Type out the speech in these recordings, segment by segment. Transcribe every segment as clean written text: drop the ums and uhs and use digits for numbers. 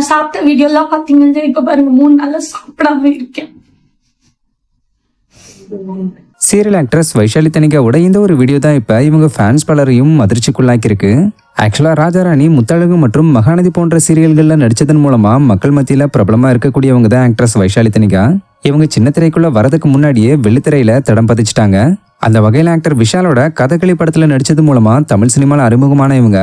நான் சாப்பிட்ட வீடியோலாம் பாத்தீங்கன்னா இப்ப பாருங்க 3 நாளா சாப்பிடாம இருக்கேன். சீரியல் ஆக்ட்ரஸ் வைஷாலி தனிகாவோட இந்த ஒரு வீடியோ தான் இப்ப இவங்க ஃபேன்ஸ் பலரையும் அதிர்ச்சிக்குள்ளாக்கியிருக்கு. ஆக்சுவலா ராஜாராணி, முத்தழகு மற்றும் மகாநதி போன்ற சீரியல்கள்ல நடிச்சதன் மூலமா மக்கள் மத்தியில பிரபலமா இருக்கக்கூடியவங்க தான் ஆக்ட்ரஸ் வைஷாலி தனிகா. இவங்க சின்ன திரைக்குள்ள வரதுக்கு முன்னாடியே வெள்ளித்திரையில தடம் பதிச்சிட்டாங்க. அந்த வகையில ஆக்டர் விஷாலோட கதகளி படத்துல நடிச்சது மூலமா தமிழ் சினிமால அறிமுகமான இவங்க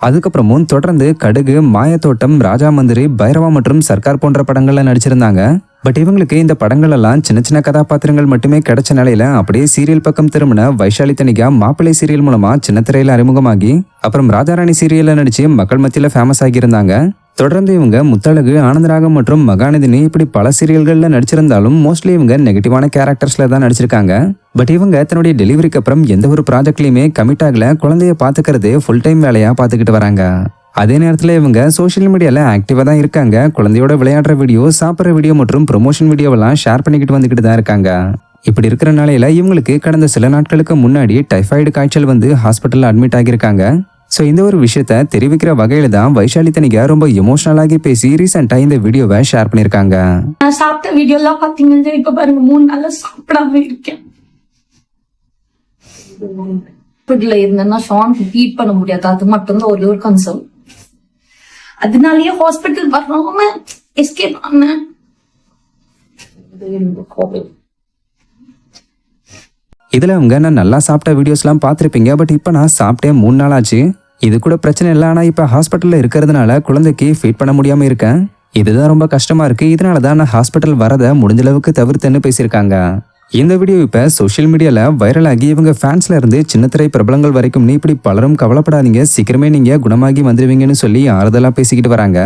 அதுக்கப்புறமும் தொடர்ந்து கடுகு, மாயத்தோட்டம், ராஜா மந்திரி, பைரவா மற்றும் சர்க்கார் போன்ற படங்கள்ல நடிச்சிருந்தாங்க. பட் இவங்களுக்கு இந்த படங்கள் எல்லாம் சின்ன சின்ன கதாபாத்திரங்கள் மட்டுமே கிடைச்ச நிலையில அப்படியே சீரியல் பக்கம் திரும்பின வைஷாலி தனிகா மாப்பிள்ளை சீரியல் மூலமா சின்ன திரையில அறிமுகமாகி அப்புறம் ராஜாராணி சீரியல்ல நடிச்சு மக்கள் மத்தியில ஃபேமஸ் ஆகியிருந்தாங்க. தொடர்ந்து இவங்க முத்தழகு, ஆனந்தராகம் மற்றும் மகாநதினி இப்படி பல சீரியல்கள்ல நடிச்சிருந்தாலும் மோஸ்ட்லி இவங்க நெகட்டிவான கேரக்டர்ஸ்ல தான் நடிச்சிருக்காங்க. பட் இவங்க தன்னுடைய டெலிவரிக்கு அப்புறம் எந்த ஒரு ப்ராஜெக்ட்லயுமே கமிட் ஆகல. குழந்தைய பாத்துக்கிறது ஃபுல் டைம் வேலையா பாத்துக்கிட்டு வராங்க. அதே நேரத்துல இவங்க சோஷியல் மீடியால ஆக்டிவா தான் இருக்காங்க. குழந்தையோட விளையாடுற வீடியோ, சாப்பிட்ற வீடியோ மற்றும் ப்ரொமோஷன் வீடியோவெல்லாம் ஷேர் பண்ணிக்கிட்டு வந்துகிட்டு தான் இருக்காங்க. இப்படி இருக்கிற நிலையில இவங்களுக்கு கடந்த சில நாட்களுக்கு முன்னாடி டைஃபாய்டு காய்ச்சல் வந்து ஹாஸ்பிட்டல்ல அட்மிட் ஆகியிருக்காங்க. ஸோ இந்த ஒரு விஷயத்த தெரிவிக்கிற வகையில தான் வைஷாலி தனிகா ரொம்ப எமோஷனலாகி பேசி ரீசெண்டா இந்த வீடியோவை ஷேர் பண்ணியிருக்காங்க. நான் சாப்பிட்ட வீடியோலாம் பாத்தீங்கன்னா இப்ப பாருங்க 3 நாளா சாப்பிடாம இருக்கேன். ஹாஸ்பிட்டல்ல இருந்தேன்னா ஷானுக்கு ஃபீட் பண்ண முடியாது. அது மட்டும்தான் ஒரே ஒரு கன்சர்ன். அதனாலயே ஹாஸ்பிட்டல் வராம எஸ்கேப் ஆனேன். இதுல அவங்க நான் நல்லா சாப்பிட்ட வீடியோஸ்லாம் பார்த்துருப்பீங்க. பட் இப்போ நான் சாப்பிட்டேன் 3 நாள் ஆச்சு. இது கூட பிரச்சனை இல்லை. ஆனால் இப்போ ஹாஸ்பிட்டலில் இருக்கிறதுனால குழந்தைக்கு ஃபீட் பண்ண முடியாமல் இருக்கேன். இதுதான் ரொம்ப கஷ்டமா இருக்கு. இதனால தான் நான் ஹாஸ்பிட்டல் வரதை முடிஞ்ச அளவுக்கு தவிர்த்தேன்னு பேசியிருக்காங்க. இந்த வீடியோ இப்போ சோஷியல் மீடியால வைரல் ஆகி இவங்க ஃபேன்ஸ்ல இருந்து சின்ன திரை பிரபலங்கள் வரைக்கும் இப்படி பலரும் கவலைப்படாதீங்க, சீக்கிரமே நீங்க குணமாகி வந்துருவீங்கன்னு சொல்லி ஆறுதலா பேசிக்கிட்டு வராங்க.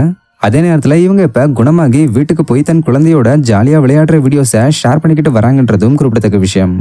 அதே நேரத்தில் இவங்க இப்ப குணமாகி வீட்டுக்கு போய் தன் குழந்தையோட ஜாலியா விளையாடுற வீடியோஸை ஷேர் பண்ணிக்கிட்டு வராங்கன்றதும் குறிப்பிடத்தக்க விஷயம்.